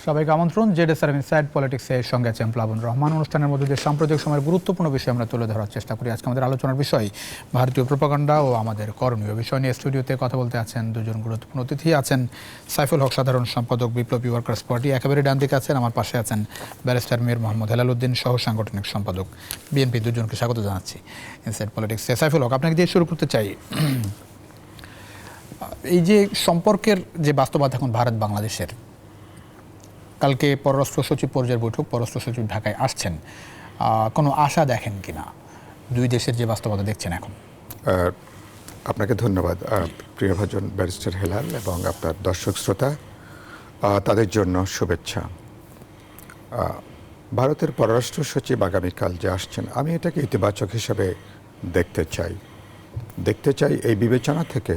সবাইকে আমন্ত্রণ। জেডএসআর ইনসাইড পলিটিক্সের সঙ্গে আছেন প্লাবন রহমান। অনুষ্ঠানের মধ্যে যে সাম্প্রতিক সময়ের গুরুত্বপূর্ণ বিষয় আমরা তুলে ধরার চেষ্টা করি। আজকে আমাদের আলোচনার বিষয় ভারতীয় প্রোপাগান্ডা ও আমাদের করণীয় বিষয় নিয়ে স্টুডিওতে কথা বলতে আছেন দুজন গুরুত্বপূর্ণ অতিথি। আছেন সাইফুল হক, সাধারণ সম্পাদক, বিপ্লবী ওয়ার্কার্স পার্টি, একেবারে ডান দিকে আছেন। আমার পাশে আছেন ব্যারিস্টার মীর মোহাম্মদ হেলালুদ্দিন, সহ সাংগঠনিক সম্পাদক, বিএনপি। দুজনকে স্বাগত জানাচ্ছি ইনসাইড পলিটিক্সে। সাইফুল হক, আপনাকে দিয়ে শুরু করতে চাই। এই যে সম্পর্কের যে বাস্তবতা এখন ভারত বাংলাদেশের, কালকে পররাষ্ট্র সচিব পর্যায়ের বৈঠক, পররাষ্ট্র সচিব ঢাকায় আসছেন, কোনো আশা দেখেন কিনা দুই দেশের যে বাস্তবতা দেখছেন এখন? আপনাকে ধন্যবাদ প্রিয়ভাজন ব্যারিস্টার হেলাল এবং আপনার দর্শক শ্রোতা, তাদের জন্য শুভেচ্ছা। ভারতের পররাষ্ট্র সচিব আগামীকাল যে আসছেন, আমি এটাকে ইতিবাচক হিসাবে দেখতে চাই এই বিবেচনা থেকে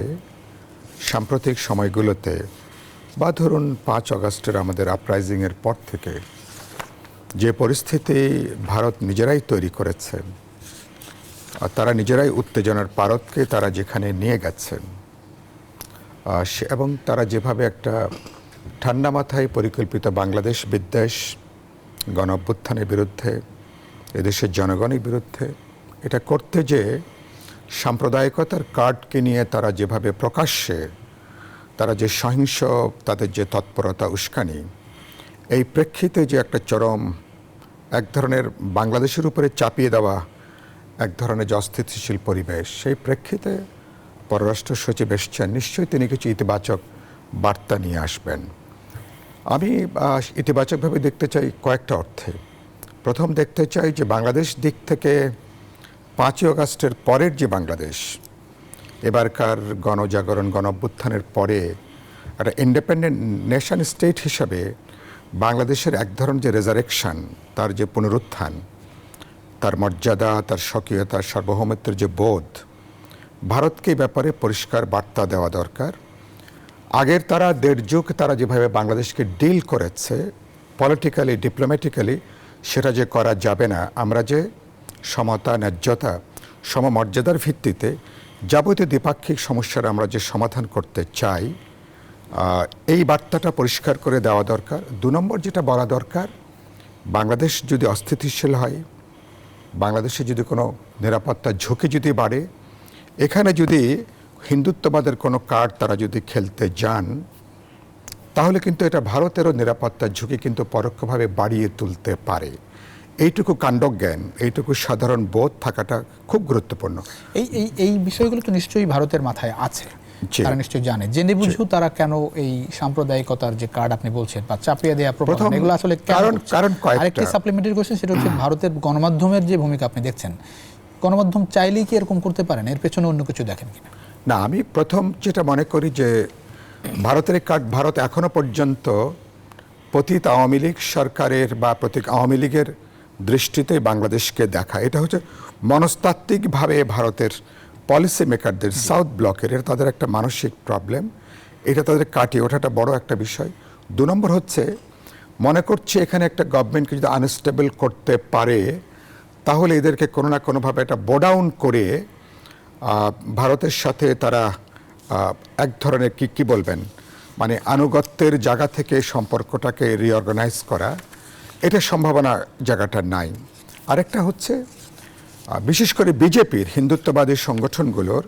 সাম্প্রতিক সময়গুলোতে বা ধরুন 5 আগস্টের আমাদের আপরাইজিংয়ের পর থেকে যে পরিস্থিতি ভারত নিজেরাই তৈরি করেছে, তারা নিজেরাই উত্তেজনার পারদকে তারা যেখানে নিয়ে গেছেন, এবং তারা যেভাবে একটা ঠান্ডা মাথায় পরিকল্পিত বাংলাদেশ বিদ্বেষ, গণ অভ্যুত্থানের বিরুদ্ধে, এদেশের জনগণের বিরুদ্ধে এটা করতে যে সাম্প্রদায়িকতার কার্ডকে নিয়ে তারা যেভাবে প্রকাশ্যে তারা যে সহিংস তাদের যে তৎপরতা উস্কানি, এই প্রেক্ষিতে যে একটা চরম এক ধরনের বাংলাদেশের উপরে চাপিয়ে দেওয়া এক ধরনের যে অস্থিতিশীল পরিবেশ, সেই প্রেক্ষিতে পররাষ্ট্র সচিব এসছেন, নিশ্চয়ই তিনি কিছু ইতিবাচক বার্তা নিয়ে আসবেন। আমি ইতিবাচকভাবে দেখতে চাই কয়েকটা অর্থে। প্রথম দেখতে চাই যে বাংলাদেশ দিক থেকে 5 আগস্টের পরের যে বাংলাদেশ, এবারকার গণজাগরণ, গণ অভ্যুত্থানের পরে একটা ইন্ডিপেন্ডেন্ট নেশন স্টেট হিসাবে বাংলাদেশের এক ধরনের যে রেজারেকশন, তার যে পুনরুত্থান, তার মর্যাদা, তার স্বকীয়তা, সার্বভৌমত্বের যে বোধ, ভারতকে এই ব্যাপারে পরিষ্কার বার্তা দেওয়া দরকার। আগের তারা 1.5 যুগ তারা যেভাবে বাংলাদেশকে ডিল করেছে পলিটিক্যালি, ডিপ্লোম্যাটিক্যালি, সেটা যে করা যাবে না। আমরা যে সমতা, ন্যায্যতা, সমমর্যাদার ভিত্তিতে যাবতীয় দ্বিপাক্ষিক সমস্যার আমরা যে সমাধান করতে চাই, এই বার্তাটা পরিষ্কার করে দেওয়া দরকার। 2 নম্বর যেটা বলা দরকার, বাংলাদেশ যদি অস্থিতিশীল হয়, বাংলাদেশে যদি কোনো নিরাপত্তার ঝুঁকি যদি বাড়ে, এখানে যদি হিন্দুত্ববাদের কোনো কার্ড তারা যদি খেলতে যান, তাহলে কিন্তু এটা ভারতেরও নিরাপত্তার ঝুঁকি কিন্তু পরোক্ষভাবে বাড়িয়ে তুলতে পারে। এইটুকু কাণ্ডজ্ঞান, এইটুকু সাধারণ বোধ থাকাটা খুব গুরুত্বপূর্ণ। এই বিষয়গুলো তো নিশ্চয়ই ভারতের মাথায় আছে, তারা নিশ্চয়ই জানে। জেনে বুঝেও তারা কেন এই সাম্প্রদায়িকতার যে কার্ড আপনি বলছেন বা চাপিয়ে দেওয়া প্রোপাগান্ডা, এগুলো আসলে কারণ আরেকটি সাপ্লিমেন্টারি কোশ্চেন, সেটা হচ্ছে ভারতের গণমাধ্যমের যে ভূমিকা আপনি দেখছেন, গণমাধ্যম চাইলেই কি এরকম করতে পারেন? এর পেছনে অন্য কিছু দেখেন কিনা? না, আমি প্রথম যেটা মনে করি যে ভারতের কার্ড, ভারত এখনো পর্যন্ত পতিত আওয়ামী লীগ সরকারের বা প্রতীক আওয়ামী লীগের দৃষ্টিতে বাংলাদেশকে দেখা, এটা হচ্ছে মনস্তাত্ত্বিকভাবে ভারতের পলিসি মেকারদের, সাউথ ব্লকের, এটা তাদের একটা মানসিক প্রবলেম, এটা তাদের কাটিয়ে ওঠাটা বড় একটা বিষয়। 2 নম্বর হচ্ছে, মনে করছে এখানে একটা গভর্নমেন্টকে যদি আনস্টেবল করতে পারে, তাহলে এদেরকে কোনো না কোনোভাবে একটা বোডাউন করে ভারতের সাথে তারা এক ধরনের কি বলবেন, মানে আনুগত্যের জায়গা থেকে সম্পর্কটাকে রিঅর্গানাইজ করা, এটা সম্ভাবনা জায়গাটা নাই। আরেকটা হচ্ছে, বিশেষ করে বিজেপির হিন্দুত্ববাদী সংগঠনগুলোর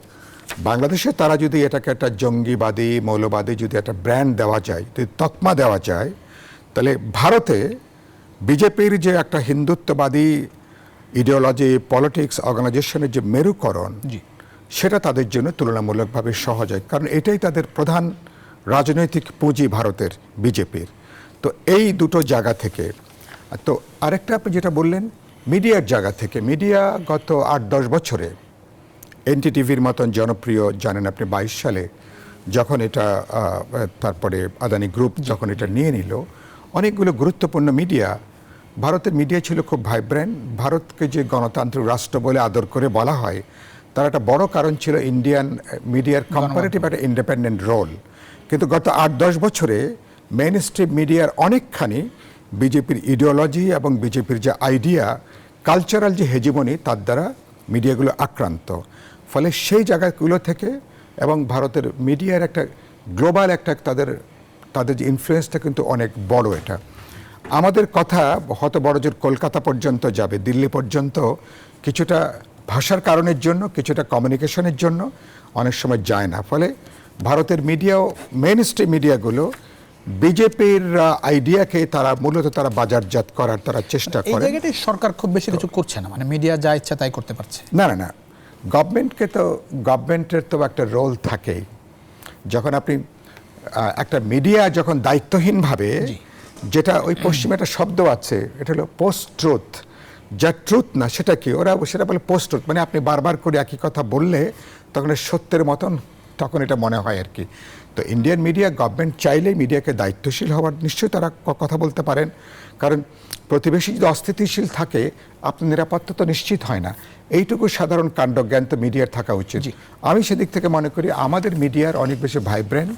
বাংলাদেশে তারা যদি এটাকে একটা জঙ্গিবাদী, মৌলবাদী যদি একটা ব্র্যান্ড দেওয়া যায়, যদি তকমা দেওয়া যায়, তাহলে ভারতে বিজেপির যে একটা হিন্দুত্ববাদী ইডিওলজি, পলিটিক্স, অর্গানাইজেশনের যে মেরুকরণ, সেটা তাদের জন্য তুলনামূলকভাবে সহজ হয়, কারণ এটাই তাদের প্রধান রাজনৈতিক পুঁজি ভারতের, বিজেপির। তো এই দুটো জায়গা থেকে। তো আরেকটা আপনি যেটা বললেন, মিডিয়ার জায়গা থেকে, মিডিয়া গত 8-10 বছরে এনটিটিভির মতন জনপ্রিয়, জানেন আপনি 22 সালে যখন এটা তারপরে আদানি গ্রুপ যখন এটা নিয়ে নিল, অনেকগুলো গুরুত্বপূর্ণ মিডিয়া, ভারতের মিডিয়া ছিল খুব ভাইব্রেন্ট। ভারতকে যে গণতান্ত্রিক রাষ্ট্র বলে আদর করে বলা হয়, তার একটা বড় কারণ ছিল ইন্ডিয়ান মিডিয়ার কম্পারেটিভ একটা ইন্ডিপেন্ডেন্ট রোল। কিন্তু গত 8-10 বছরে মেইন স্ট্রিম মিডিয়ার অনেকখানি বিজেপির ইডিওলজি এবং বিজেপির যে আইডিয়া, কালচারাল যে হেজিমনি, তার দ্বারা মিডিয়াগুলো আক্রান্ত। ফলে সেই জায়গাগুলো থেকে এবং ভারতের মিডিয়ার একটা গ্লোবাল একটা তাদের যে ইনফ্লুয়েন্সটা কিন্তু অনেক বড় এটা। আমাদের কথা হয়তো বড়জোর কলকাতা পর্যন্ত যাবে, দিল্লি পর্যন্ত কিছুটা ভাষার কারণের জন্য, কিছুটা কমিউনিকেশনের জন্য অনেক সময় যায় না। ফলে ভারতের মিডিয়াও, মেইন স্ট্রিম মিডিয়াগুলো বিজেপির আইডিয়াকে মূলত তারা বাজারজাত করার তারা চেষ্টা এই করে। জায়গাতে সরকার খুব বেশি কিছু করছে না, মানে মিডিয়া যা ইচ্ছা তাই করতে পারছে। না, গভর্নমেন্টের তো একটা রোল থাকেই। যখন আপনি একটা মিডিয়া যখন দায়িত্বহীনভাবে, যেটা ওই পশ্চিমে একটা শব্দ আছে, এটা হলো পোস্ট ট্রুথ, যা ট্রুথ না সেটা কি, ওরা সেটা বলে পোস্ট ট্রুথ, মানে আপনি বারবার করে একই কথা বললে তখন সত্যের মতন তখন এটা মনে হয় আর কি। তো ইন্ডিয়ান মিডিয়া, গভর্নমেন্ট চাইলেই মিডিয়াকে দায়িত্বশীল হওয়ার নিশ্চয়ই তারা কথা বলতে পারেন, কারণ প্রতিবেশী যদি অস্থিতিশীল থাকে আপনার নিরাপত্তা তো নিশ্চিত হয় না। এইটুকু সাধারণ কাণ্ডজ্ঞান তো মিডিয়ার থাকা উচিত। আমি সেদিক থেকে মনে করি আমাদের মিডিয়ার অনেক বেশি ভাইব্রেন্ট,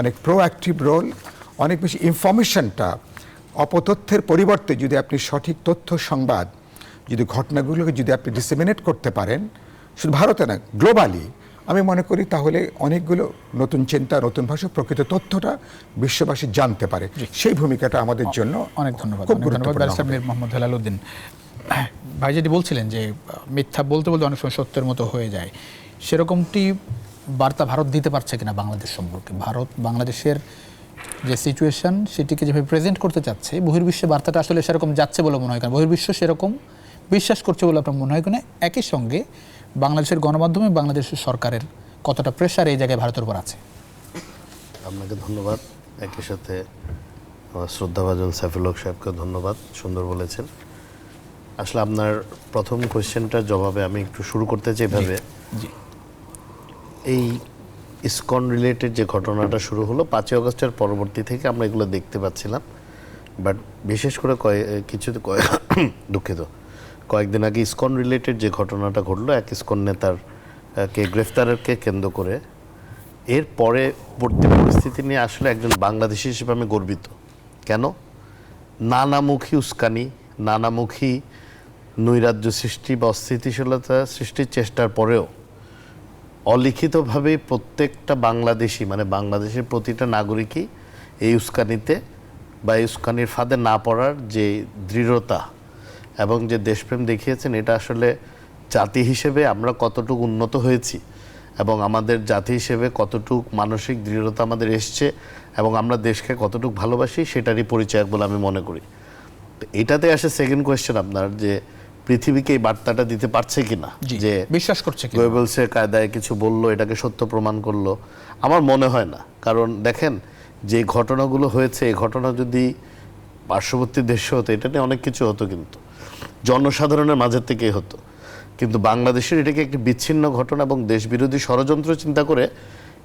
অনেক প্রোঅ্যাক্টিভ রোল, অনেক বেশি ইনফরমেশনটা অপতথ্যের পরিবর্তে যদি আপনি সঠিক তথ্য সংবাদ, যদি ঘটনাগুলোকে যদি আপনি ডিসেমিনেট করতে পারেন, শুধু ভারতে না গ্লোবালি, আমি মনে করি তাহলে অনেকগুলো নতুন চিন্তা, নতুন ভাষা, প্রকৃত তথ্যটা বিশ্ববাসী জানতে পারে। সেই ভূমিকাটা আমাদের জন্য অনেক ধন্যবাদ। খুব গুরুত্বপূর্ণ। ব্যারিস্টার মীর মোহাম্মদ হেলালুদ্দিন ভাই যেটি বলছিলেন যে মিথ্যা বলতে বলতে অনেক সময় সত্যের মতো হয়ে যায়, সেরকমটি বার্তা ভারত দিতে পারছে কিনা বাংলাদেশ সম্পর্কে? ভারত বাংলাদেশের যে সিচুয়েশন সেটিকে যেভাবে প্রেজেন্ট করতে চাচ্ছে, বহির্বিশ্বে বার্তাটা আসলে সেরকম যাচ্ছে বলে মনে হয় কেন? বহির্বিশ্ব সেরকম বিশ্বাস করছে বলে আপনার মনে হয় কেন? একই সঙ্গে বাংলাদেশের গণমাধ্যমে বাংলাদেশের সরকারের কতটা প্রেশার এই জায়গায় ভারতের উপর আছে? আপনাকে ধন্যবাদ, একই সাথে আমার শ্রদ্ধাভাজন সাইফুল হক সাহেবকে ধন্যবাদ, সুন্দর বলেছেন। আসলে আপনার প্রথম কোয়েশ্চেনটার জবাবে আমি একটু শুরু করতে চাই ভাবে, এই ইসকন রিলেটেড যে ঘটনাটা শুরু হলো 5ই আগস্টের পরবর্তী থেকে আমরা এগুলো দেখতে পাচ্ছিলাম, বাট বিশেষ করে দুঃখিত, কয়েকদিন আগে ইসকন রিলেটেড যে ঘটনাটা ঘটলো, এক ইসকন নেতার কে গ্রেফতারকে কেন্দ্র করে, এর পরে পরিস্থিতি নিয়ে আসলে একজন বাংলাদেশি হিসেবে আমি গর্বিত। কেন? নানামুখী উস্কানি, নানামুখী নৈরাজ্য সৃষ্টি বা অস্থিতিশীলতা সৃষ্টির চেষ্টার পরেও অলিখিতভাবে প্রত্যেকটা বাংলাদেশি, মানে বাংলাদেশের প্রতিটা নাগরিকই এই উস্কানিতে বা এই উস্কানির ফাঁদে না পড়ার যে দৃঢ়তা এবং যে দেশপ্রেম দেখিয়েছেন, এটা আসলে জাতি হিসেবে আমরা কতটুকু উন্নত হয়েছি এবং আমাদের জাতি হিসেবে কতটুকু মানসিক দৃঢ়তা আমাদের এসছে এবং আমরা দেশকে কতটুকু ভালোবাসি সেটারই পরিচয় বলে আমি মনে করি। তো এটাতে আসে সেকেন্ড কোয়েশ্চেন আপনার, যে পৃথিবীকে এই বার্তাটা দিতে পারছে কিনা, যে বিশ্বাস করছে কিনা, গোয়েবলসের কায়দায় কিছু বললো এটাকে সত্য প্রমাণ করলো, আমার মনে হয় না। কারণ দেখেন যে ঘটনাগুলো হয়েছে, এই ঘটনা যদি পার্শ্ববর্তী দেশে হতো, এটা নিয়ে অনেক কিছু হতো, কিন্তু জনসাধারণের মাঝের থেকেই হতো। কিন্তু বাংলাদেশের এটাকে একটি বিচ্ছিন্ন ঘটনা এবং দেশবিরোধী ষড়যন্ত্র চিন্তা করে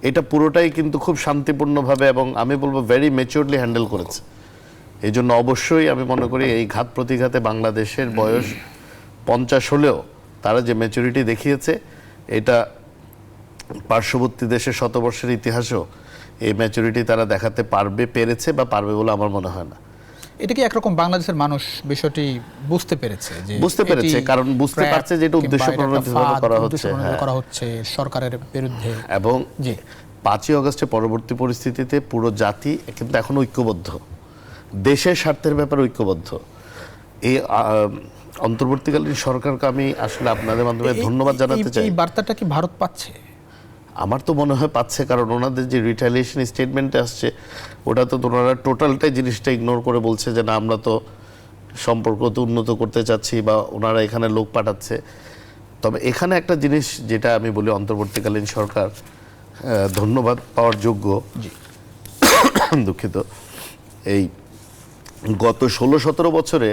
এটা পুরোটাই কিন্তু খুব শান্তিপূর্ণভাবে এবং আমি বলবো ভেরি ম্যাচিওরলি হ্যান্ডেল করেছে। এই জন্য অবশ্যই আমি মনে করি এই ঘাত প্রতিঘাতে বাংলাদেশের বয়স 50 হলেও তারা যে ম্যাচুরিটি দেখিয়েছে, এটা পার্শ্ববর্তী দেশের শতবর্ষের ইতিহাসেও এই ম্যাচুরিটি তারা দেখাতে পেরেছে বা পারবে বলে আমার মনে হয় না। এটা কি একরকম বাংলাদেশের মানুষ বিষয়টি বুঝতে পেরেছে? কারণ বুঝতে পারছে যে এটা উদ্দেশ্য প্রণোদিতভাবে করা হচ্ছে সরকারের বিরুদ্ধে। এবং 5ই আগস্টের পরবর্তী পরিস্থিতিতে পুরো জাতি কিন্তু এখন ঐক্যবদ্ধ, দেশের স্বার্থের ব্যাপারে ঐক্যবদ্ধ। এই অন্তর্বর্তীকালীন সরকারকে আমি আসলে আপনাদের মাধ্যমে ধন্যবাদ জানাতে চাই। এই বার্তাটা কি ভারত পাচ্ছে? আমার তো মনে হয় পাচ্ছে, কারণ ওনাদের যে রিটালিয়েশন স্টেটমেন্টে আসছে, ওটা তো ওনারা টোটালটাই জিনিসটা ইগনোর করে বলছে যে না, আমরা তো সম্পর্ক তো উন্নত করতে চাচ্ছি বা ওনারা এখানে লোক পাঠাচ্ছে। তবে এখানে একটা জিনিস যেটা আমি বলি, অন্তর্বর্তীকালীন সরকার ধন্যবাদ পাওয়ার যোগ্য, দুঃখিত, এই গত 16-17 বছরে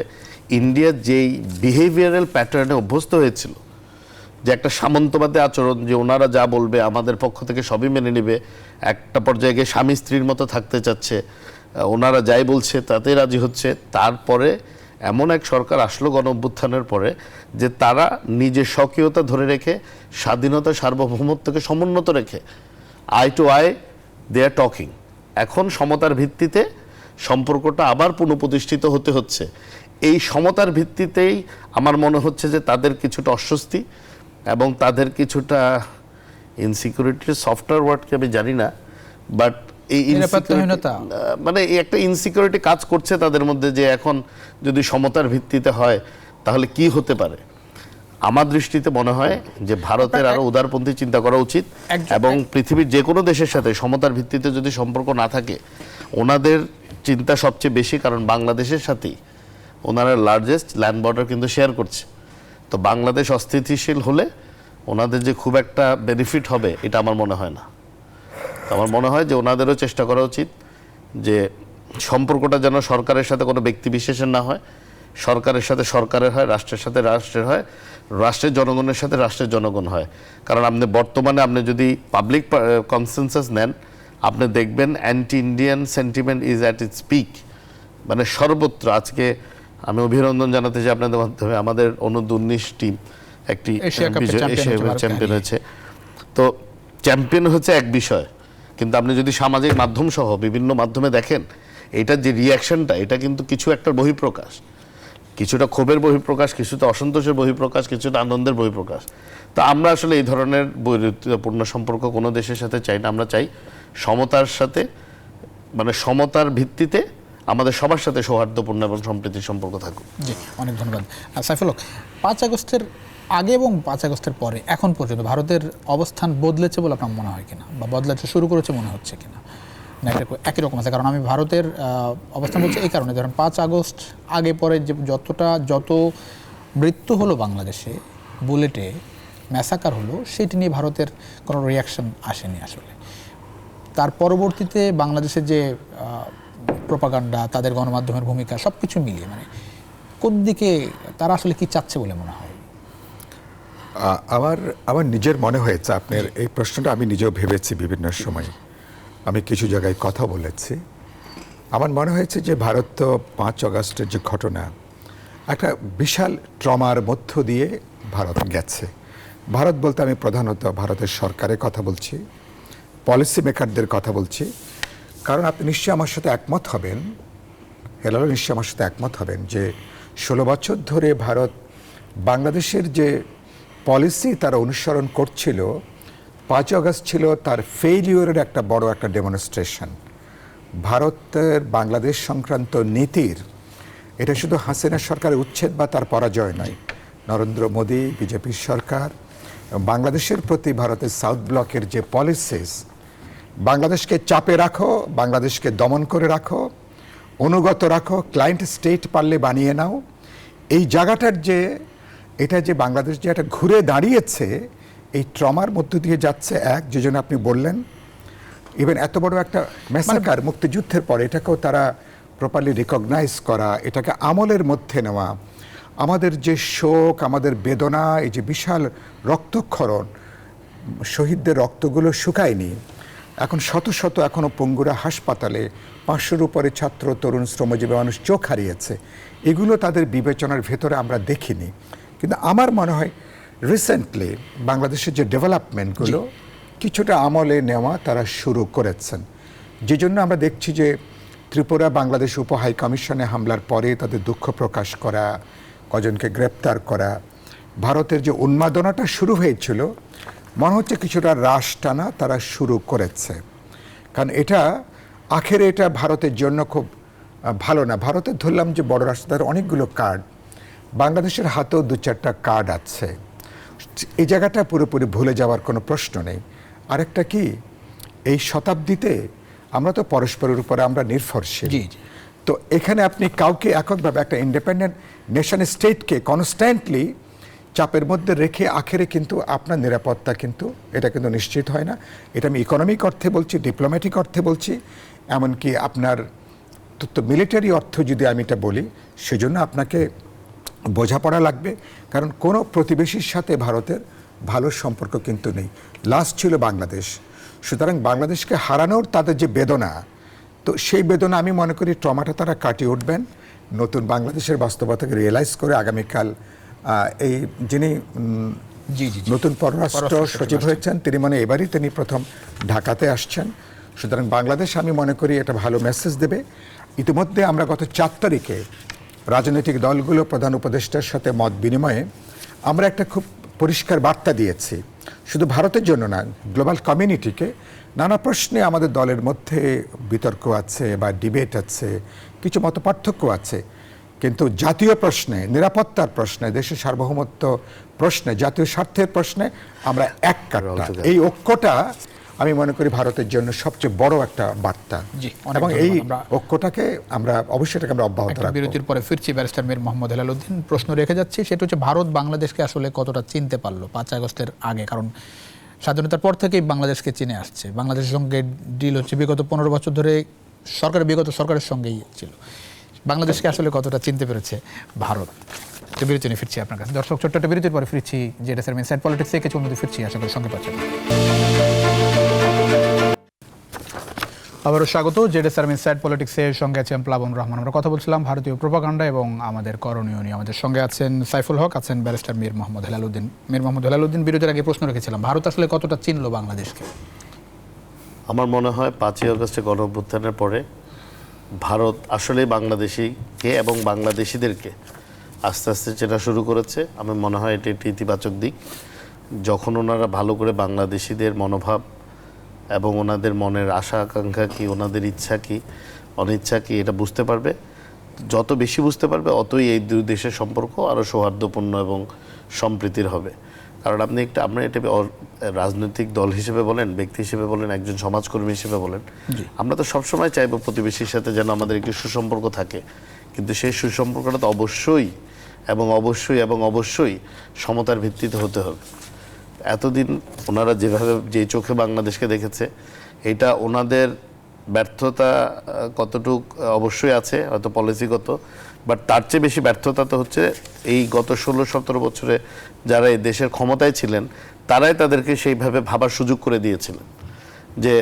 ইন্ডিয়ার যেই বিহেভিয়ারাল প্যাটার্নে অভ্যস্ত হয়েছিল, যে একটা সামন্তবাদী আচরণ, যে ওনারা যা বলবে আমাদের পক্ষ থেকে সবই মেনে নেবে, একটা পর্যায়ে গিয়ে স্বামী স্ত্রীর মতো থাকতে চাচ্ছে, ওনারা যাই বলছে তাতে রাজি হচ্ছে। তারপরে এমন এক সরকার আসলো গণ অভ্যুত্থানের পরে, যে তারা নিজের স্বকীয়তা ধরে রেখে, স্বাধীনতা সার্বভৌমত্বকে সমুন্নত রেখে eye to eye they are talking. এখন সমতার ভিত্তিতে সম্পর্কটা আবার পুনঃপ্রতিষ্ঠিত হতে হচ্ছে। এই সমতার ভিত্তিতেই আমার মনে হচ্ছে যে তাদের কিছুটা অস্বস্তি এবং তাদের কিছুটা ইনসিকিউরিটির সফটওয়্যার ওয়ার্ডকে আমি জানি না, বাট এই নিরাপত্তাহীনতা? মানে এই একটা ইনসিকিউরিটি কাজ করছে তাদের মধ্যে, যে এখন যদি সমতার ভিত্তিতে হয় তাহলে কি হতে পারে। আমার দৃষ্টিতে মনে হয় যে ভারতের আরো উদারপন্থী চিন্তা করা উচিত, এবং পৃথিবীর যে কোনো দেশের সাথে সমতার ভিত্তিতে যদি সম্পর্ক না থাকে, ওনাদের চিন্তা সবচেয়ে বেশি, কারণ বাংলাদেশের সাথেই ওনারা লার্জেস্ট ল্যান্ড বর্ডার কিন্তু শেয়ার করছে। তো বাংলাদেশ অস্থিতিশীল হলে ওনাদের যে খুব একটা বেনিফিট হবে এটা আমার মনে হয় না। আমার মনে হয় যে ওনাদেরও চেষ্টা করা উচিত যে সম্পর্কটা যেন সরকারের সাথে কোনো ব্যক্তি বিশেষের না হয়, সরকারের সাথে সরকারের হয়, রাষ্ট্রের সাথে রাষ্ট্রের হয়, রাষ্ট্রের জনগণের সাথে রাষ্ট্রের জনগণ হয়। কারণ আপনি বর্তমানে আপনি যদি পাবলিক কনসেনসাস নেন, আপনি দেখবেন anti Indian sentiment is at its peak, মানে সর্বত্র। আজকে আমি অভিনন্দন জানাতে চাই আপনাদের মাধ্যমে, আমাদের অনূর্ধ্ব-19 টিম একটি এশিয়া কাপে চ্যাম্পিয়ন হয়েছে। তো চ্যাম্পিয়ন হচ্ছে এক বিষয়, কিন্তু আপনি যদি সামাজিক মাধ্যম সহ বিভিন্ন মাধ্যমে দেখেন, এটার যে রিয়াকশনটা, এটা কিন্তু কিছু একটা বহিঃপ্রকাশ, কিছুটা ক্ষোভের বহিঃপ্রকাশ, কিছুটা অসন্তোষের বহিঃপ্রকাশ, কিছুটা আনন্দের বহিঃপ্রকাশ। তো আমরা আসলে এই ধরনের বৈরিতাপূর্ণ সম্পর্ক কোনো দেশের সাথে চাই না। আমরা চাই সমতার সাথে, মানে সমতার ভিত্তিতে আমাদের সবার সাথে সৌহার্দ্যপূর্ণ এবং সম্প্রীতির সম্পর্ক থাকুক। জি, অনেক ধন্যবাদ। সাইফুল হক, 5 আগস্টের আগে এবং 5 আগস্টের পরে এখন পর্যন্ত ভারতের অবস্থান বদলেছে বলে আপনার মনে হয় কিনা, বা বদলাতে শুরু করেছে মনে হচ্ছে কিনা, না এটা একই রকম আছে? কারণ আমি ভারতের অবস্থান বলছি এই কারণে, ধরেন 5 আগস্ট আগে পরে যে যত মৃত্যু হলো বাংলাদেশে, বুলেটে ম্যাসাকার হলো, সেটি নিয়ে ভারতের কোনো রিয়াকশন আসেনি আসলে। তার পরবর্তীতে বাংলাদেশের যে প্রোপাগান্ডা, তাদের গণমাধ্যমের ভূমিকা, সব কিছু মিলিয়ে মানে কোন দিকে তারা আসলে কি চাচ্ছে বলে মনে হয়? আমার নিজের মনে হয়েছে, আপনার এই প্রশ্নটা আমি নিজেও ভেবেছি বিভিন্ন সময়, আমি কিছু জায়গায় কথা বলেছি। আমার মনে হয়েছে যে ভারত তো 5 আগস্টের যে ঘটনা, একটা বিশাল ট্রমার মধ্য দিয়ে ভারত গেছে। ভারত বলতে আমি প্রধানত ভারতের সরকারের কথা বলছি, পলিসি মেকারদের কথা বলছি। কারণ আপনি নিশ্চয়ই আমার সাথে একমত হবেন, হেলাল নিশ্চয়ই আমার সাথে একমত হবেন যে 16 বছর ধরে ভারত বাংলাদেশের যে পলিসি তারা অনুসরণ করছিল, 5 আগস্ট ছিল তার ফেইলিওরের একটা বড় একটা ডেমনস্ট্রেশন। ভারতের বাংলাদেশ সংক্রান্ত নীতির, এটা শুধু হাসিনা সরকারের উচ্ছেদ বা তার পরাজয় নয়, নরেন্দ্র মোদী, বিজেপির সরকার বাংলাদেশের প্রতি ভারতের সাউথ ব্লকের যে পলিসিস, বাংলাদেশকে চাপে রাখো, বাংলাদেশকে দমন করে রাখো, অনুগত রাখো, ক্লায়েন্ট স্টেট পারলে বানিয়ে নাও, এই জায়গাটার যে এটা যে বাংলাদেশ যে একটা ঘুরে দাঁড়িয়েছে, এই ট্রমার মধ্য দিয়ে যাচ্ছে। যে জন্য আপনি বললেন ইভেন এত বড় একটা ম্যাসাকার মুক্তিযুদ্ধের পরে এটাকেও তারা প্রপারলি রিকগনাইজ করা, এটাকে আমলের মধ্যে নেওয়া, আমাদের যে শোক, আমাদের বেদনা, এই যে বিশাল রক্তক্ষরণ, শহীদদের রক্তগুলো শুকায়নি, এখন শত শত এখনও পঙ্গুরা হাসপাতালে, 500-র উপরে ছাত্র, তরুণ, শ্রমজীবী মানুষ চোখ হারিয়েছে। এগুলো তাদের বিবেচনার ভেতরে আমরা দেখিনি। কিন্তু আমার মনে হয় রিসেন্টলি বাংলাদেশের যে ডেভেলপমেন্টগুলো কিছুটা আমলে নেওয়া তারা শুরু করেছেন, যে জন্য আমরা দেখছি যে ত্রিপুরা বাংলাদেশ উপ হাই কমিশনে হামলার পরে তাদের দুঃখ প্রকাশ করা, কজনকে গ্রেপ্তার করা, ভারতের যে উন্মাদনাটা শুরু হয়েছিল মনে হচ্ছে কিছুটা রাশ টানা তারা শুরু করেছে। কারণ এটা আখেরে এটা ভারতের জন্য খুব ভালো না। ভারতের ধরলাম যে বড় রাষ্ট্রদের অনেকগুলো কার্ড, বাংলাদেশের হাতেও 2-4টা কার্ড আছে, এই জায়গাটা পুরোপুরি ভুলে যাওয়ার কোনো প্রশ্ন নেই। আরেকটা কি, এই শতাব্দীতে আমরা তো পরস্পরের উপরে আমরা নির্ভরশীল। তো এখানে আপনি কাউকে এককভাবে একটা ইন্ডিপেন্ডেন্ট নেশন স্টেটকে কনস্ট্যান্টলি চাপের মধ্যে রেখে আখেরে কিন্তু আপনার নিরাপত্তা কিন্তু এটা কিন্তু নিশ্চিত হয় না। এটা আমি ইকোনমিক অর্থে বলছি, ডিপ্লোম্যাটিক অর্থে বলছি, এমনকি আপনার তো মিলিটারি অর্থ যদি আমি এটা বলি, সেজন্য আপনাকে বোঝাপড়া লাগবে। কারণ কোনো প্রতিবেশীর সাথে ভারতের ভালো সম্পর্ক কিন্তু নেই। লাস্ট ছিল বাংলাদেশ, সুতরাং বাংলাদেশকে হারানোর তাদের যে বেদনা, তো সেই বেদনা আমি মনে করি ট্রমাটা তারা কাটিয়ে উঠবেন নতুন বাংলাদেশের বাস্তবতাকে রিয়েলাইজ করে। আগামীকাল এই যিনি নতুন পররাষ্ট্র সচিব হয়েছেন তিনি এবারই তিনি প্রথম ঢাকাতে আসছেন। সুতরাং বাংলাদেশ আমি মনে করি এটা ভালো মেসেজ দেবে। ইতিমধ্যে আমরা গত 4 তারিখে রাজনৈতিক দলগুলো প্রধান উপদেষ্টার সাথে মত বিনিময়ে আমরা একটা খুব পরিষ্কার বার্তা দিয়েছি, শুধু ভারতের জন্য না, গ্লোবাল কমিউনিটিকে, নানা প্রশ্নে আমাদের দলের মধ্যে বিতর্ক আছে বা ডিবেট আছে, কিছু মত পার্থক্য আছে, কিন্তু জাতীয় প্রশ্নে, নিরাপত্তার প্রশ্নে, দেশের সার্বভৌমত্ব প্রশ্নে, জাতীয় স্বার্থের প্রশ্নে আমরা এক কাট্টা। এই ঐক্যটা আমি মনে করি ভারতের জন্য সবচেয়ে বড় একটা বার্তা, এবং এই ঐক্যটাকে আমরা অবশ্যই এটাকে আমরা অব্যাহত রাখবো। বিরতির পরে ফিরছি। ব্যারিস্টার মীর মোহাম্মদ হেলালুদ্দিন, প্রশ্ন রেখে যাচ্ছি, সেটা হচ্ছে ভারত বাংলাদেশকে আসলে কতটা চিনতে পারলো 5 আগস্টের আগে? কারণ স্বাধীনতার পর থেকেই বাংলাদেশকে চিনে আসছে। বাংলাদেশের সঙ্গে ডিল হচ্ছে বিগত 15 বছর ধরে, বিগত সরকারের সঙ্গেই ছিল। বাংলাদেশকে আসলে কতটা চিনতে পেরেছে ভারত? তো বিরতি নিয়ে ফিরছি আপনার কাছে। দর্শক, ছোট্ট একটা বিরতির পরে ফিরছি। জেডএসআর ইনসাইড পলিটিক্স থেকে কিছু অন্যদের ফিরছি, আশা করি সঙ্গে পাচ্ছেন। আবারও স্বাগত। জেডএসআর ইনসাইড পলিটিক্সের সঙ্গে আছেন প্লাবন রহমান। আমরা কথা বলছিলাম ভারতীয় প্রোপাগান্ডা এবং আমাদের করণীয় নিয়ে। আমাদের সঙ্গে আছেন সাইফুল হক, আছেন ব্যারিস্টার মীর মোহাম্মদ হেলালুদ্দিন। মীর মোহাম্মদ হেলালুদ্দিন, বিরতির আগে প্রশ্ন রেখেছিলাম, ভারত আসলে কতটা চিনলো বাংলাদেশকে? আমার মনে হয় 5ই আগস্টে গণ অভ্যুত্থানের পরে ভারত আসলে বাংলাদেশিকে এবং বাংলাদেশিদেরকে আস্তে আস্তে চেনা শুরু করেছে। আমার মনে হয় এটি একটি ইতিবাচক দিক। যখন ওনারা ভালো করে বাংলাদেশিদের মনোভাব এবং ওনাদের মনের আশা আকাঙ্ক্ষা কী, ওনাদের ইচ্ছা কী, অনিচ্ছা কী, এটা বুঝতে পারবে। যত বেশি বুঝতে পারবে, অতই এই দুই দেশের সম্পর্ক আরও সৌহার্দ্যপূর্ণ এবং সম্প্রীতির হবে। কারণ আমরা এটা রাজনৈতিক দল হিসেবে বলেন, ব্যক্তি হিসেবে বলেন, একজন সমাজকর্মী হিসেবে বলেন, আমরা তো সবসময় চাইবো প্রতিবেশীর সাথে যেন আমাদের একটি সুসম্পর্ক থাকে। কিন্তু সেই সুসম্পর্কটা তো অবশ্যই এবং অবশ্যই এবং অবশ্যই সমতার ভিত্তিতে হতে হবে। এতদিন ওনারা যেভাবে যে চোখে বাংলাদেশকে দেখেছে, এটা ওনাদের ব্যর্থতা কতটুক অবশ্যই আছে, হয়তো পলিসিগত, বাট তার চেয়ে বেশি ব্যর্থতা তো হচ্ছে এই গত 16-17 বছরে যারা এই দেশের ক্ষমতায় ছিলেন, তারাই তাদেরকে সেইভাবে ভাবার সুযোগ করে দিয়েছিলেন যে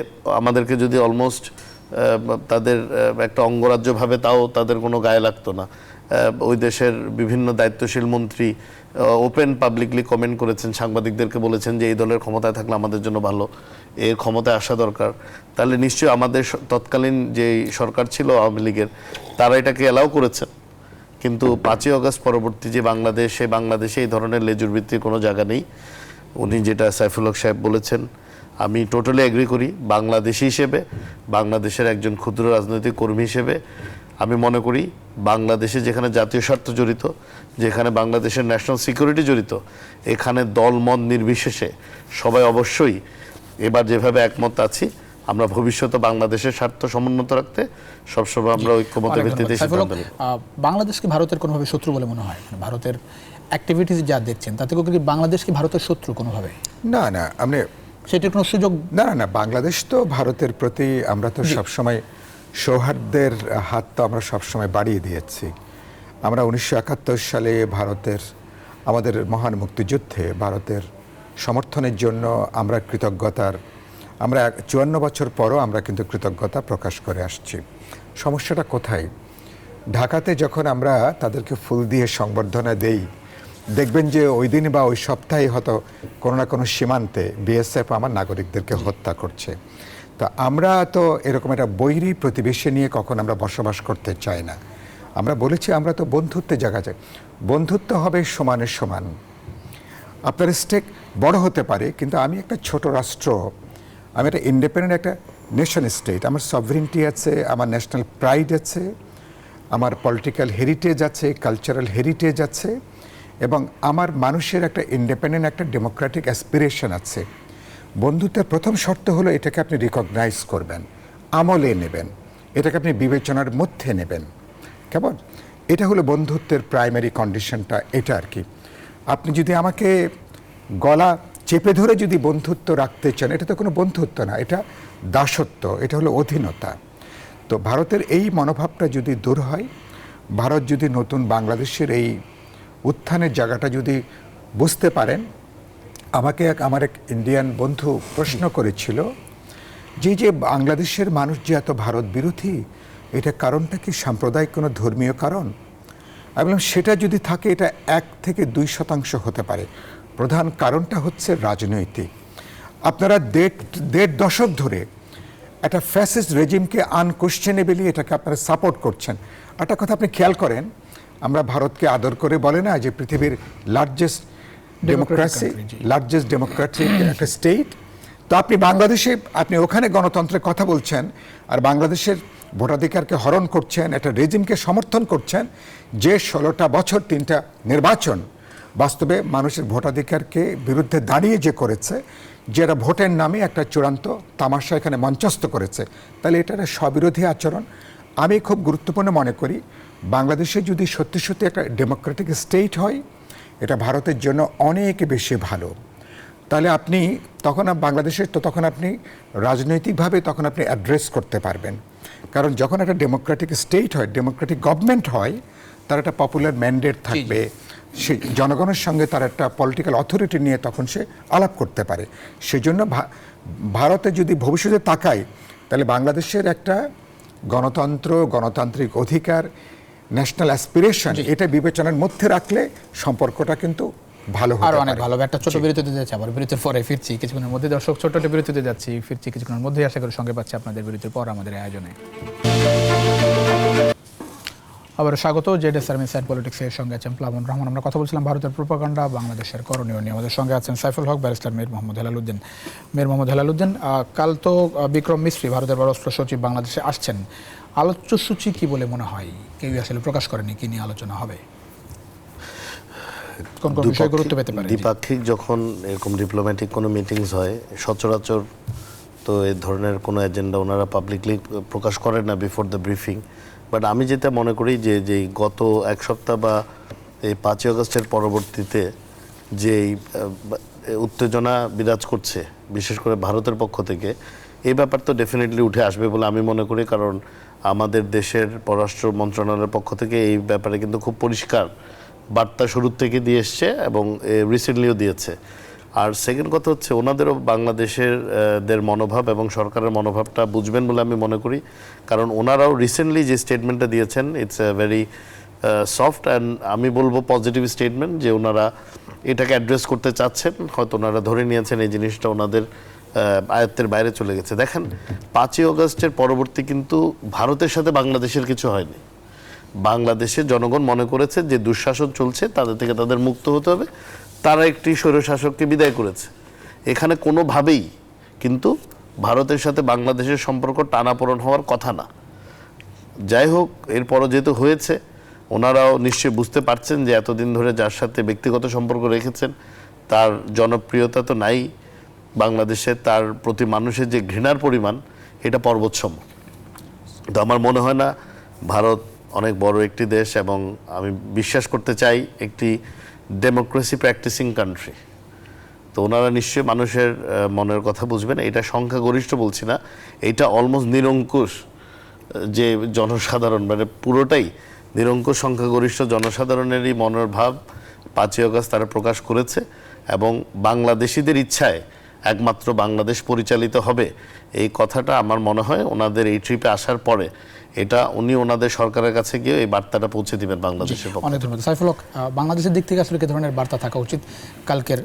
আমাদেরকে যদি অলমোস্ট তাদের একটা অঙ্গরাজ্যভাবে, তাও তাদের কোনো গায়ে লাগতো না। ওই দেশের বিভিন্ন দায়িত্বশীল মন্ত্রী ওপেন পাবলিকলি কমেন্ট করেছেন, সাংবাদিকদেরকে বলেছেন যে এই দলের ক্ষমতায় থাকলে আমাদের জন্য ভালো, এর ক্ষমতায় আসা দরকার। তাহলে নিশ্চয়ই আমাদের তৎকালীন যে সরকার ছিল আওয়ামী লীগের, তারা এটাকে অ্যালাউ করেছেন। কিন্তু 5ই আগস্ট পরবর্তী যে বাংলাদেশ, সেই বাংলাদেশে এই ধরনের লেজুর ভিত্তির কোনো জায়গা নেই। উনি যেটা সাইফুল হক সাহেব বলেছেন, আমি টোটালি এগ্রি করি। বাংলাদেশি হিসেবে, বাংলাদেশের একজন ক্ষুদ্র রাজনৈতিক কর্মী হিসেবে আমি মনে করি বাংলাদেশে যেখানে জাতীয় স্বার্থ জড়িত, যেখানে বাংলাদেশের ন্যাশনাল সিকিউরিটি জড়িত, এখানে দল মত নির্বিশেষে সবাই অবশ্যই এবার যেভাবে একমত আছি, আমরা ভবিষ্যতে বাংলাদেশের স্বার্থ সমুন্নত রাখতে সবসময় আমরা ঐক্যমতের ভিত্তিতে সিদ্ধান্ত নেব। বাংলাদেশকে ভারতের কোনোভাবে শত্রু বলে মনে হয়? ভারতের অ্যাক্টিভিটিস যা দেখছেন তাতে কি বাংলাদেশ কি ভারতের শত্রু কোনোভাবে? না না, আপনি সেটার কোনো সুযোগ? না না, বাংলাদেশ তো ভারতের প্রতি আমরা তো সবসময় সৌহার্দ্যের হাত তো আমরা সবসময় বাড়িয়ে দিয়েছি। আমরা 1971 সালে আমাদের মহান মুক্তিযুদ্ধে ভারতের সমর্থনের জন্য আমরা 54 বছর পরও আমরা কিন্তু কৃতজ্ঞতা প্রকাশ করে আসছি। সমস্যাটা কোথায়? ঢাকাতে যখন আমরা তাদেরকে ফুল দিয়ে সংবর্ধনা দেই, দেখবেন যে ওই দিন বা ওই সপ্তাহে হয়তো কোনো না কোনো সীমান্তে বিএসএফ আমার নাগরিকদেরকে হত্যা করছে। তো আমরা তো এরকম একটা বৈরী প্রতিবেশী নিয়ে কখন আমরা বসবাস করতে চাই না। আমরা বলেছি আমরা তো বন্ধুত্বের জায়গা চাই। বন্ধুত্ব হবে সমানের সমান। আপনার স্টেক বড় হতে পারে, কিন্তু আমি একটা ছোট রাষ্ট্র, আমি একটা ইন্ডিপেন্ডেন্ট একটা নেশন স্টেট, আমার সভরেনিটি আছে, আমার ন্যাশনাল প্রাইড আছে, আমার পলিটিক্যাল হেরিটেজ আছে, কালচারাল হেরিটেজ আছে, এবং আমার মানুষের একটা ইন্ডিপেন্ডেন্ট একটা ডেমোক্রেটিক অ্যাসপিরেশন আছে। বন্ধুত্বের প্রথম শর্ত হলো এটাকে আপনি রিকগনাইজ করবেন, আমলে নেবেন, এটাকে আপনি বিবেচনার মধ্যে নেবেন। কেমন? এটা হলো বন্ধুত্বের প্রাইমারি কন্ডিশনটা, এটা আর কি। আপনি যদি আমাকে গলা চেপে ধরে যদি বন্ধুত্ব রাখতে চান, এটা তো কোনো বন্ধুত্ব না, এটা দাসত্ব, এটা হলো অধীনতা। তো ভারতের এই মনোভাবটা যদি দূর হয়, ভারত যদি নতুন বাংলাদেশের এই উত্থানের জায়গাটা যদি বুঝতে পারেন। আমার এক ইন্ডিয়ান বন্ধু প্রশ্ন করেছিল যে বাংলাদেশের মানুষ যে এত ভারত বিরোধী, এটা কারণটা কি সাম্প্রদায়িক কোনো ধর্মীয় কারণ? আমি বললাম সেটা যদি থাকে এটা 1 থেকে 2% হতে পারে। প্রধান কারণটা হচ্ছে রাজনৈতিক। আপনারা দেড় দশক ধরে একটা ফ্যাসিস্ট রেজিমকে আনকোশ্চেনেবলি এটাকে আপনারা সাপোর্ট করছেন। একটা কথা আপনি খেয়াল করেন, আমরা ভারতকে আদর করে বলে না যে পৃথিবীর লার্জেস্ট ডেমোক্রেটিক একটা স্টেট, তো আপনি বাংলাদেশে আপনি ওখানে গণতন্ত্রের কথা বলছেন আর বাংলাদেশের ভোটাধিকারকে হরণ করছেন, একটা রেজিমকে সমর্থন করছেন যে 16টা বছর 3টা নির্বাচন বাস্তবে মানুষের ভোটাধিকারকে বিরুদ্ধে দাঁড়িয়ে যে করেছে, যেটা ভোটের নামে একটা চূড়ান্ত তামাশা এখানে মঞ্চস্থ করেছে, তাহলে এটা একটা স্ববিরোধী আচরণ। আমি খুব গুরুত্বপূর্ণ মনে করি বাংলাদেশে যদি সত্যি সত্যি একটা ডেমোক্রেটিক স্টেট হয়, এটা ভারতের জন্য অনেক বেশি ভালো। তাহলে আপনি তখন বাংলাদেশের তো তখন আপনি রাজনৈতিকভাবে তখন আপনি অ্যাড্রেস করতে পারবেন। কারণ যখন একটা ডেমোক্রেটিক স্টেট হয়, ডেমোক্রেটিক গভর্নমেন্ট হয়, তার একটা পপুলার ম্যান্ডেট থাকবে, সেই জনগণের সঙ্গে তার একটা পলিটিক্যাল অথরিটি নিয়ে তখন সে আলাপ করতে পারে। সেজন্য ভারতে যদি ভবিষ্যতে তাকায়, তাহলে বাংলাদেশের একটা গণতন্ত্র, গণতান্ত্রিক অধিকার, ন্যাশনাল অ্যাসপিরেশন, এটা বিবেচনার মধ্যে রাখলে সম্পর্কটা কিন্তু ভালো আরো হতে অনেক পারে। ভালো। একটা ছোট বিরতিতে যাচ্ছি, আবার বিরতির পরে ফিরছি কিছুক্ষণের মধ্যে। দর্শক, ছোট্ট একটা বিরতিতে যাচ্ছি, ফিরছি কিছুক্ষণের মধ্যে। আশা করি সঙ্গে পাচ্ছি আপনাদের বিরতির পর আমাদের আয়োজনে। আবার স্বাগত। জেডএসআর ইনসাইড পলিটিক্স এর সঙ্গে আছেন প্লাবন রহমান। আমরা কথা বলছিলাম ভারতের প্রোপাগান্ডা, বাংলাদেশের করণীয় নিয়ে। আমাদের সঙ্গে আছেন সাইফুল হক, ব্যারিস্টার মীর মোহাম্মদ হেলালুদ্দিন। মীর মোহাম্মদ হেলালুদ্দিন, কাল তো বিক্রম মিস্ত্রি ভারতের পররাষ্ট্র সচিব বাংলাদেশে আসছেন। আলোচ্য সূচি কি বলে মনে হয়? কেউ আসলে প্রকাশ করেনি কি নিয়ে আলোচনা হবে, কোন কোন বিষয় গুরুত্ব পেতে পারে? দ্বিপাক্ষিক যখন এরকম ডিপ্লোম্যাটিক কোনো মিটিংস হয়, সচরাচর তো এই ধরনের কোনো এজেন্ডা ওনারা পাবলিকলি প্রকাশ করেন না বিফোর দ্য ব্রিফিং। বাট আমি যেটা মনে করি যে গত এক সপ্তাহ বা এই 5ই আগস্টের পরবর্তীতে যে উত্তেজনা বিরাজ করছে বিশেষ করে ভারতের পক্ষ থেকে, এই ব্যাপার তো ডেফিনেটলি উঠে আসবে বলে আমি মনে করি। কারণ আমাদের দেশের পররাষ্ট্র মন্ত্রণালয়ের পক্ষ থেকে এই ব্যাপারে কিন্তু খুব পরিষ্কার বার্তা শুরুর থেকে দিয়ে এসছে এবং রিসেন্টলিও দিয়েছে। আর সেকেন্ড কথা হচ্ছে ওনাদেরও বাংলাদেশের দের মনোভাব এবং সরকারের মনোভাবটা বুঝবেন বলে আমি মনে করি। কারণ ওনারাও রিসেন্টলি যে স্টেটমেন্টটা দিয়েছেন, it's a very soft and আমি বলবো পজিটিভ স্টেটমেন্ট, যে ওনারা এটাকে অ্যাড্রেস করতে চাচ্ছেন। হয়তো ওনারা ধরে নিয়েছেন এই জিনিসটা ওনাদের আয়ত্তের বাইরে চলে গেছে। দেখেন, 5ই আগস্টের পরবর্তী কিন্তু ভারতের সাথে বাংলাদেশের কিছু হয়নি। বাংলাদেশের জনগণ মনে করেছে যে দুঃশাসন চলছে, তাদের থেকে তাদের মুক্ত হতে হবে, তারা একটি স্বৈরশাসককে বিদায় করেছে। এখানে কোনোভাবেই কিন্তু ভারতের সাথে বাংলাদেশের সম্পর্ক টানাপোড়েন হওয়ার কথা না। যাই হোক, এরপরও যেহেতু হয়েছে, ওনারাও নিশ্চয়ই বুঝতে পারছেন যে এতদিন ধরে যার সাথে ব্যক্তিগত সম্পর্ক রেখেছেন তার জনপ্রিয়তা তো নাই বাংলাদেশে, তার প্রতি মানুষের যে ঘৃণার পরিমাণ এটা পর্বতসম। তো আমার মনে হয় না, ভারত অনেক বড় একটি দেশ এবং আমি বিশ্বাস করতে চাই একটি ডেমোক্রেসি প্র্যাকটিসিং কান্ট্রি। তো ওনারা নিশ্চয়ই মানুষের মনের কথা বুঝবেন। এটা সংখ্যাগরিষ্ঠ বলছি না, এটা অলমোস্ট নিরঙ্কুশ যে জনসাধারণ, মানে পুরোটাই নিরঙ্কুশ সংখ্যাগরিষ্ঠ জনসাধারণেরই মনের ভাব 5ই আগস্ট তারা প্রকাশ করেছে। এবং বাংলাদেশিদের ইচ্ছায় একমাত্র বাংলাদেশ পরিচালিত হবে, এই কথাটা আমার মনে হয় ওনাদের এই ট্রিপে আসার পরে এটা উনি ওনাদের সরকারের কাছে গিয়ে এই বার্তাটা পৌঁছে দিবেন বাংলাদেশের পক্ষে। অনেক ধন্যবাদ সাইফুল হক। বাংলাদেশের দিক থেকে আসলে কি ধরনের বার্তা থাকা উচিত কালকের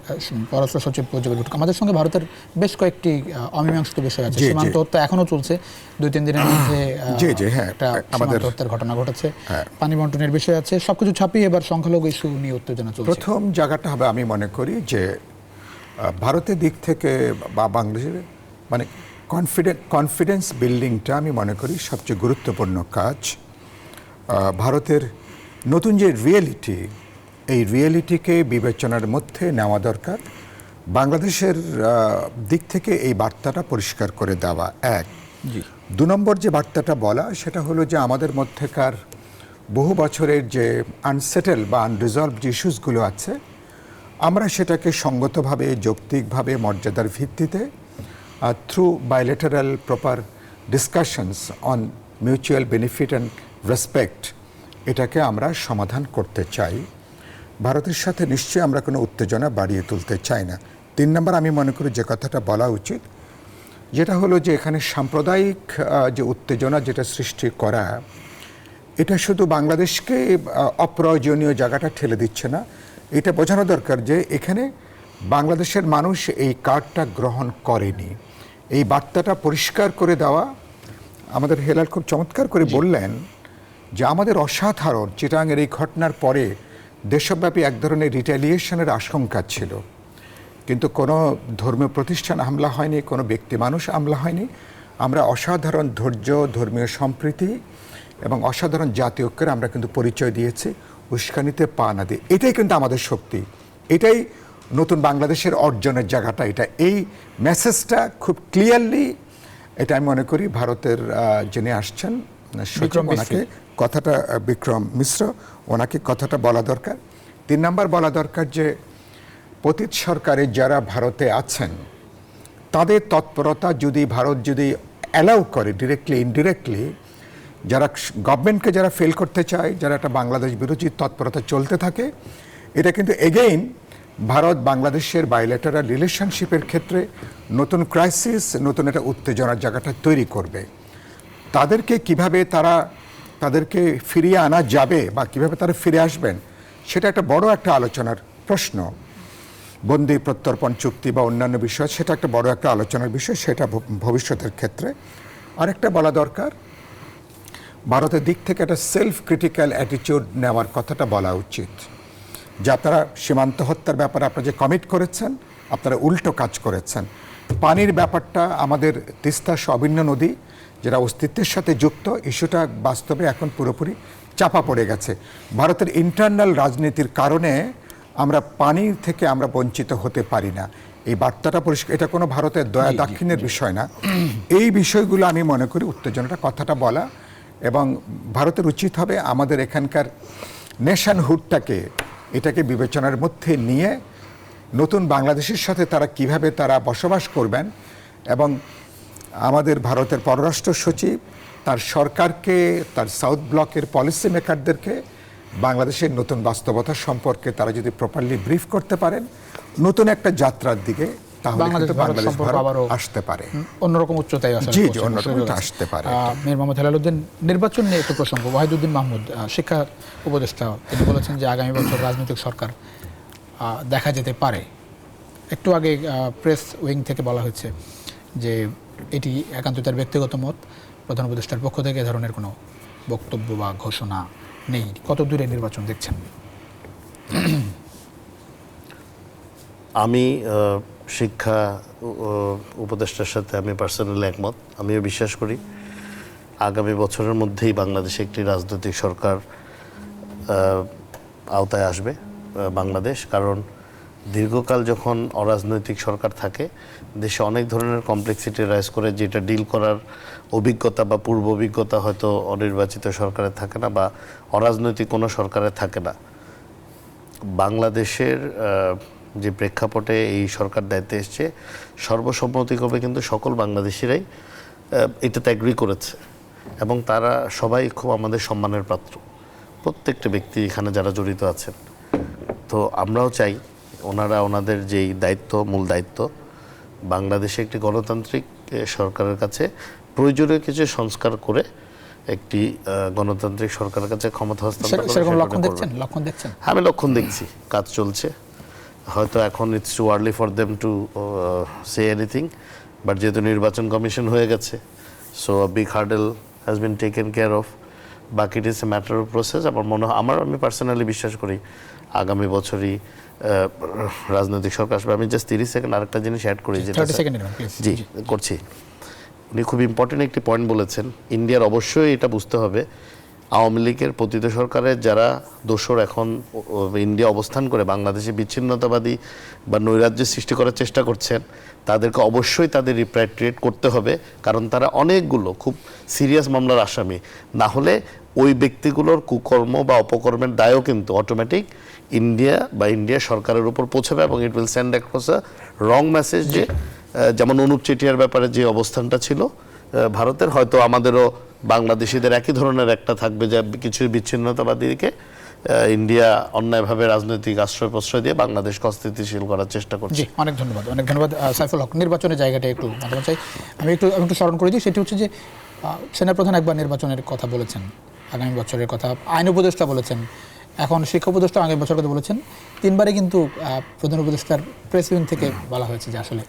পররাষ্ট্র সচিব পর্যবেক্ষক? আমাদের সঙ্গে ভারতের বেশ কয়েকটি অমীমাংসিত বিষয় আছে। সীমান্ত হত্যা এখনো চলছে, 2-3 দিনের মধ্যে একটা সীমান্ত হত্যার ঘটনা ঘটেছে, পানি বন্টনের বিষয় আছে, সবকিছু ছাপিয়ে এবার সংখ্যালঘু ইস্যু নিয়ে উত্তেজনা চলছে। প্রথম জায়গাটা হবে, আমি মনে করি যে ভারতের দিক থেকে বা বাংলাদেশের মানে কনফিডেন্স বিল্ডিংটা আমি মনে করি সবচেয়ে গুরুত্বপূর্ণ কাজ। ভারতের নতুন যে রিয়েলিটি, এই রিয়েলিটিকে বিবেচনার মধ্যে নেওয়া দরকার। বাংলাদেশের দিক থেকে এই বার্তাটা পরিষ্কার করে দেওয়া এক। 2 নম্বর যে বার্তাটা বলা, সেটা হলো যে আমাদের মধ্যেকার বহু বছরের যে আনসেটেল বা আনরিজলভ যে ইস্যুসগুলো আছে, আমরা সেটাকে সঙ্গতভাবে, যৌক্তিকভাবে, মর্যাদার ভিত্তিতে through bilateral proper discussions on mutual benefit and respect এটাকে আমরা সমাধান করতে চাই। ভারতের সাথে নিশ্চয়ই আমরা কোনো উত্তেজনা বাড়িয়ে তুলতে চাই না। 3 নম্বর আমি মনে করি যে কথাটা বলা উচিত, যেটা হলো যে এখানে সাম্প্রদায়িক যে উত্তেজনা যেটা সৃষ্টি করা, এটা শুধু বাংলাদেশকে অপ্রয়োজনীয় জায়গাটা ঠেলে দিচ্ছে না, এটা বোঝানো দরকার যে এখানে বাংলাদেশের মানুষ এই কার্ডটা গ্রহণ করেনি। এই বার্তাটা পরিষ্কার করে দেওয়া। আমাদের হেলাল খুব চমৎকার করে বললেন যে আমাদের অসাধারণ চিটাঙের এই ঘটনার পরে দেশব্যাপী এক ধরনের রিটেলিয়েশনের আশঙ্কা ছিল, কিন্তু কোনো ধর্মীয় প্রতিষ্ঠান হামলা হয়নি, কোনো ব্যক্তি মানুষ হামলা হয়নি। আমরা অসাধারণ ধৈর্য, ধর্মীয় সম্প্রীতি এবং অসাধারণ জাতীয় ঐক্যের আমরা কিন্তু পরিচয় দিয়েছি, উস্কানিতে পা না দিয়ে। এটাই কিন্তু আমাদের শক্তি, এটাই নতুন বাংলাদেশের অর্জনের জায়গাটা। এটা এই মেসেজটা খুব ক্লিয়ারলি, এটা আমি মনে করি ভারতের যিনি আসছেন সচিব, ওনাকে কথাটা, বিক্রম মিশ্র, ওনাকে কথাটা বলা দরকার। 3 নম্বর বলা দরকার যে পতিত সরকারে যারা ভারতে আছেন তাদের তৎপরতা যদি ভারত যদি অ্যালাউ করে ডিরেক্টলি ইনডিরেক্টলি, যারা গভর্নমেন্টকে যারা ফেল করতে চায়, যারা একটা বাংলাদেশ বিরোধী তৎপরতা চলতে থাকে, এটা কিন্তু এগেইন ভারত বাংলাদেশের বাইলেটারাল রিলেশনশিপের ক্ষেত্রে নতুন ক্রাইসিস, নতুন একটা উত্তেজনার জায়গাটা তৈরি করবে। তাদেরকে কিভাবে তাদেরকে ফিরিয়ে আনা যাবে বা কিভাবে তারা ফিরে আসবেন, সেটা একটা বড় একটা আলোচনার প্রশ্ন। বন্দি প্রত্যর্পণ চুক্তি বা অন্যান্য বিষয়, সেটা একটা বড় একটা আলোচনার বিষয়, সেটা ভবিষ্যতের ক্ষেত্রে। আরেকটা বলা দরকার, ভারতের দিক থেকে একটা সেলফ ক্রিটিক্যাল অ্যাটিটিউড নেওয়ার কথাটা বলা উচিত, যে আপনারা সীমান্ত হত্যার ব্যাপারে আপনারা যে কমিট করেছেন, আপনারা উল্টো কাজ করেছেন। পানির ব্যাপারটা, আমাদের তিস্তা অভিন্ন নদী যেটা অস্তিত্বের সাথে যুক্ত, ইস্যুটা বাস্তবে এখন পুরোপুরি চাপা পড়ে গেছে। ভারতের ইন্টারনাল রাজনীতির কারণে আমরা পানির থেকে আমরা বঞ্চিত হতে পারি না, এই বার্তাটা পরিষ্কার। এটা কোনো ভারতের দয়া দাক্ষিণ্যের বিষয় না। এই বিষয়গুলো আমি মনে করি উত্তেজনাটা কথাটা বলা, এবং ভারতের উচিত হবে আমাদের এখানকার নেশনহুডটাকে, এটাকে বিবেচনার মধ্যে নিয়ে নতুন বাংলাদেশের সাথে তারা কিভাবে তারা বসবাস করবেন, এবং আমাদের ভারতের পররাষ্ট্র সচিব তার সরকারকে, তার সাউথ ব্লকের পলিসি মেকারদেরকে বাংলাদেশের নতুন বাস্তবতা সম্পর্কে তারা যদি প্রপারলি ব্রিফ করতে পারেন নতুন একটা যাত্রার দিকে, তাহলে কিন্তু বাংলাদেশ ভারত আসতে পারে অন্যরকম উচ্চতায় জি অন্যরকম আসতে পারে। মীর মোহাম্মদ হেলালুদ্দিন, নির্বাচন নিয়ে একটু প্রসঙ্গ। ওয়াহিদুদ্দিন মাহমুদ, শিক্ষা উপদেষ্টা, তিনি বলেছেন যে আগামী বছর রাজনৈতিক সরকার দেখা যেতে পারে। একটু আগে প্রেস উইং থেকে বলা হয়েছে যে এটি একান্ত তার ব্যক্তিগত মত, প্রধান উপদেষ্টার পক্ষ থেকে এ ধরনের কোনো বক্তব্য বা ঘোষণা নেই। কত দূরে নির্বাচন দেখছেন? আমি শিক্ষা উপদেষ্টার সাথে আমি পার্সোনালি একমত। আমিও বিশ্বাস করি আগামী বছরের মধ্যেই বাংলাদেশে একটি রাজনৈতিক সরকার আওতায় আসবে বাংলাদেশ। কারণ দীর্ঘকাল যখন অরাজনৈতিক সরকার থাকে, দেশে অনেক ধরনের কমপ্লেক্সিটি রাইজ করে, যেটা ডিল করার অভিজ্ঞতা বা পূর্ব অভিজ্ঞতা হয়তো অনির্বাচিত সরকারের থাকে না বা অরাজনৈতিক কোনো সরকারের থাকে না। বাংলাদেশের যে প্রেক্ষাপটে এই সরকার দায়িত্বে এসছে, সর্বসম্মতিক্রমে কিন্তু সকল বাংলাদেশিরাই এটাতে অ্যাগ্রি করেছে, এবং তারা সবাই খুব আমাদের সম্মানের পাত্র, প্রত্যেকটা ব্যক্তি এখানে যারা জড়িত আছেন। তো আমরাও চাই ওনারা ওনাদের যেই দায়িত্ব, মূল দায়িত্ব, বাংলাদেশে একটি গণতান্ত্রিক সরকারের কাছে প্রয়োজনীয় কিছু সংস্কার করে একটি গণতান্ত্রিক সরকারের কাছে ক্ষমতা হস্তান্তর করে। লক্ষণ দেখছেন? আমি লক্ষণ দেখছি, কাজ চলছে। হয়তো এখন it's too early for them to say anything, but যেহেতু নির্বাচন কমিশন হয়ে গেছে, so a big hurdle has been taken care of. বাকি it is a matter of process. আমার মনে হয়, আমি পার্সোনালি বিশ্বাস করি আগামী বছরই রাজনৈতিক সরকার আসবে। আমি জাস্ট 30 সেকেন্ড আরেকটা জিনিস অ্যাড করি, যেটা জি করছি। উনি খুব ইম্পর্টেন্ট একটি পয়েন্ট বলেছেন। ইন্ডিয়ার অবশ্যই এটা বুঝতে হবে, আওয়ামী লীগের পতিত সরকারের যারা দোসর এখন ইন্ডিয়া অবস্থান করে বাংলাদেশে বিচ্ছিন্নতাবাদী বা নৈরাজ্যের সৃষ্টি করার চেষ্টা করছেন, তাদেরকে অবশ্যই তাদের রিপ্যাট্রিয়েট করতে হবে। কারণ তারা অনেকগুলো খুব সিরিয়াস মামলার আসামি। না হলে ওই ব্যক্তিগুলোর কুকর্ম বা অপকর্মের দায়ও কিন্তু অটোমেটিক ইন্ডিয়া সরকারের উপর পৌঁছাবে, এবং it will send across a wrong message. যে যেমন অনুপ চেটিয়ার ব্যাপারে যে অবস্থানটা ছিল ভারতের, হয়তো আমাদেরও বাংলাদেশিদের একই ধরনের একটা থাকবে, যে কিছু বিচ্ছিন্নতাবাদীকে ইন্ডিয়া অন্যায়ভাবে রাজনৈতিক আশ্রয় প্রশ্রয় দিয়ে বাংলাদেশকে অস্থিতিশীল করার চেষ্টা করছে। অনেক ধন্যবাদ, অনেক ধন্যবাদ সাইফুল হক। নির্বাচনের জায়গাটা একটু মাধ্যমে চাই, আমি একটু স্মরণ করে দিই। সেটি হচ্ছে যে সেনাপ্রধান একবার নির্বাচনের কথা বলেছেন, আগামী বছরের কথা আইন উপদেষ্টা বলেছেন, এখন শিক্ষা উপদেষ্টা আগামী বছরের কথা বলেছেন। 3বারই কিন্তু প্রধান উপদেষ্টার প্রেস উইং থেকে বলা হয়েছে যে আসলে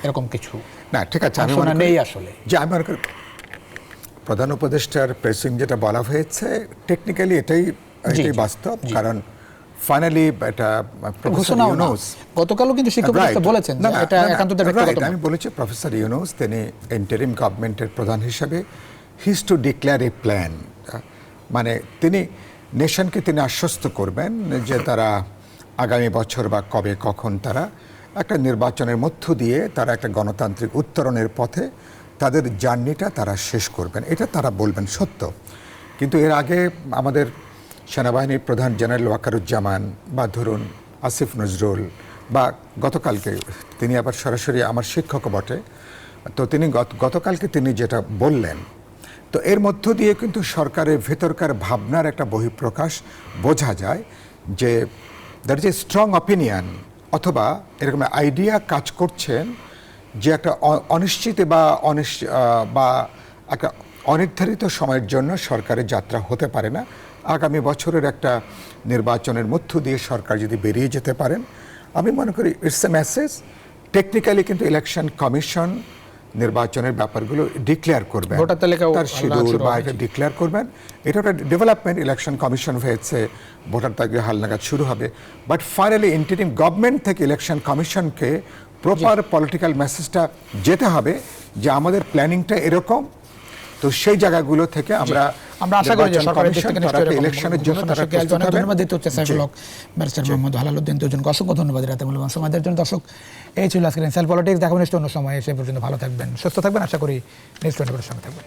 এরকম কিছু না, ঠিক আছে, আমি নেই আসলে। যে আমি মনে করি প্রধান উপদেষ্টার প্রেসিং যেটা বলা হয়েছে টেকনিক্যালি এটাই বাস্তব। কারণ ফাইনালি এটা প্রফেসর ঘোষণাও না। ইউনূস গতকালও কিন্তু শিক্ষা উপদেষ্টা Right. বলেছেন যে না, না, এটা না, না, একান্ত তার ব্যক্তিগত right, মত। আমি বলেছি প্রফেসর ইউনূস তিনি ইন্টারিম গভর্নমেন্টের প্রধান হিসেবে হিজ টু ডিক্লেয়ার এ প্ল্যান, মানে তিনি নেশনকে তিনি আশ্বস্ত করবেন যে তারা আগামী বছর বা কবে কখন তারা একটা নির্বাচনের মধ্য দিয়ে তারা একটা গণতান্ত্রিক উত্তরণের পথে তাদের জার্নিটা তারা শেষ করবেন, এটা তারা বলবেন সত্য। কিন্তু এর আগে আমাদের সেনাবাহিনীর প্রধান জেনারেল ওয়াকারুজ্জামান বা ধরুন আসিফ নজরুল বা গতকালকে তিনি আবার সরাসরি আমার শিক্ষকও বটে, তো তিনি গতকালকে তিনি যেটা বললেন, তো এর মধ্য দিয়ে কিন্তু সরকারের ভেতরকার ভাবনার একটা বহিঃপ্রকাশ বোঝা যায় যে that is a strong opinion, অথবা এরকম আইডিয়া কাজ করছেন যে একটা অনিশ্চিত বা একটা অনির্ধারিত সময়ের জন্য সরকারের যাত্রা হতে পারে না। আগামী বছরের একটা নির্বাচনের মধ্য দিয়ে সরকার যদি বেরিয়ে যেতে পারেন, আমি মনে করি ইটস এ মেসেজ। টেকনিক্যালি কিন্তু ইলেকশন কমিশন নির্বাচনের ব্যাপারগুলো ডিক্লেয়ার করবেন, ভোটার তালিকা তার শিডিউল বা এটা ডিক্লেয়ার করবেন। এটা একটা ডেভেলপমেন্ট, ইলেকশন কমিশন হয়েছে, ভোটার তালিকা হালনাগাদ শুরু হবে। বাট ফাইনালি ইন্টারিম গভর্নমেন্ট থেকে ইলেকশন কমিশনকে প্রপার পলিটিক্যাল মেসেজটা যেতে হবে যে আমাদের প্ল্যানিংটা এরকম। তো সেই জায়গাগুলো থেকে আমরা আশা করি যে সরকারের দিক থেকে নিশ্চয়ই ইলেকশনের জন্য তারা অনেক ধন্যবাদ দিতে হচ্ছে সাইফুল হক, ব্যারিস্টার মোহাম্মদ হালালউদ্দিন দুজনকে অসংখ্য ধন্যবাদ রাতে মূল্যবান সময় দেওয়ার জন্য। দর্শক, এই ছিল আজকের ইনসাইড পলিটিক্স। দেখাবো নিশ্চয় অন্য সময়। সে পর্যন্ত ভালো থাকবেন, সুস্থ থাকবেন, আশা করি নেক্সট 24 সঙ্গে থাকবেন।